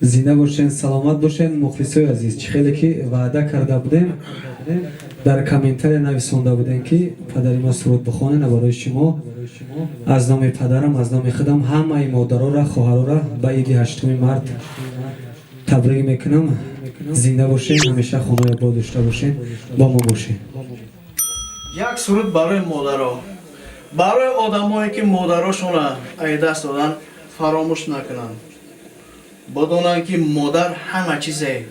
زنده باشین، سلامت باشین. مخلصای عزیز، چه خیلی که وعده کرده بودیم، در کامنتر نویسنده بودین که پدری ما سرود بخونه برای شما. از نام پدرم، از نام خودم، همه مادرها را، خواهرها را به عید 8 مارت تبریک میکنم. زنده باشین، همیشه خانه آباد داشته باشین، با ما باشین. یک سرود برای مادرها، برای آدمایی که مادراشون را از دست دادن فراموش نکنن. بدونن که مادر همه چیزه.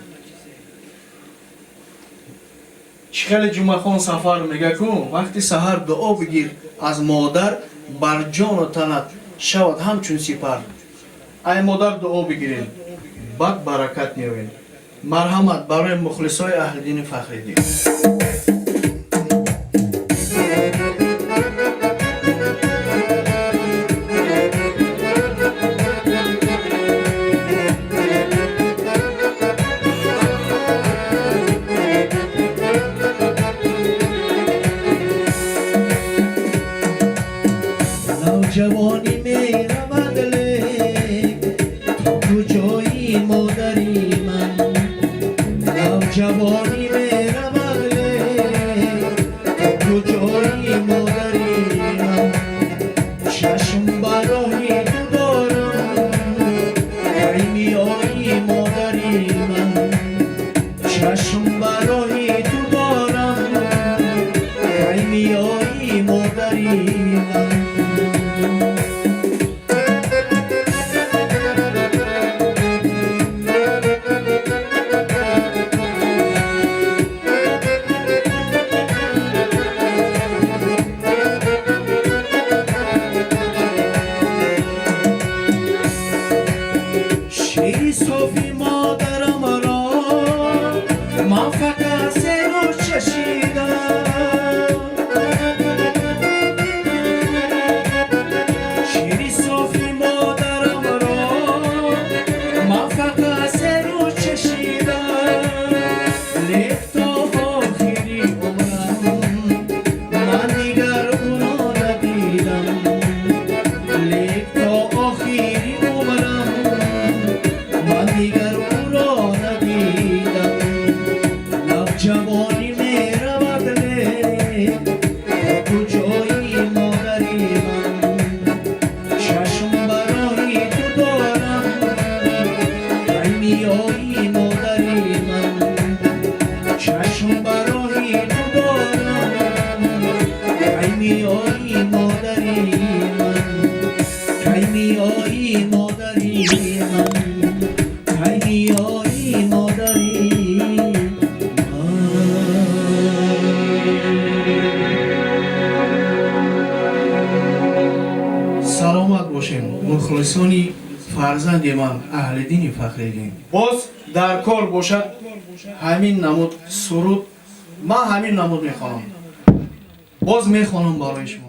خیلی جمعه خان سفر میگه که وقتی سحر دعا بگیر از مادر، بر جان و تنت شود همچون سپر. ای مادر دعا بگیرین، بعد برکت میوین. مرحمت برای مخلصای اهل دین فخرالدین. جوانی می رود لیک تو کجایی مادری من. جوانی می رود لیک تو کجایی مادری من. چشم برای تو دارم ای میایی مادری من. چشم برای تو دارم ای میایی مادری من. شیری صافی مادرم را من فقط سر چشیدم. شیری صافی مادرم را من فقط سر چشیدم. لیک تا آخری عمرم من دیگر او را ندیدم. لیک تا آخری عمرم من دیگر او را ندیدم. جوانی می رود لیک تو کجایی مادری من. چشم برای تو دارم ای میایی مادری من. چشم برای تو دارم ای میایی مادری من. ای میایی مادری من. ای میایی مادری سلامت باشین مخلصانی فرزند من اهل دین فخرالدین. باز در کار باشد همین نمود سرود، من همین نمود میخوانم، باز میخوانم برای شما.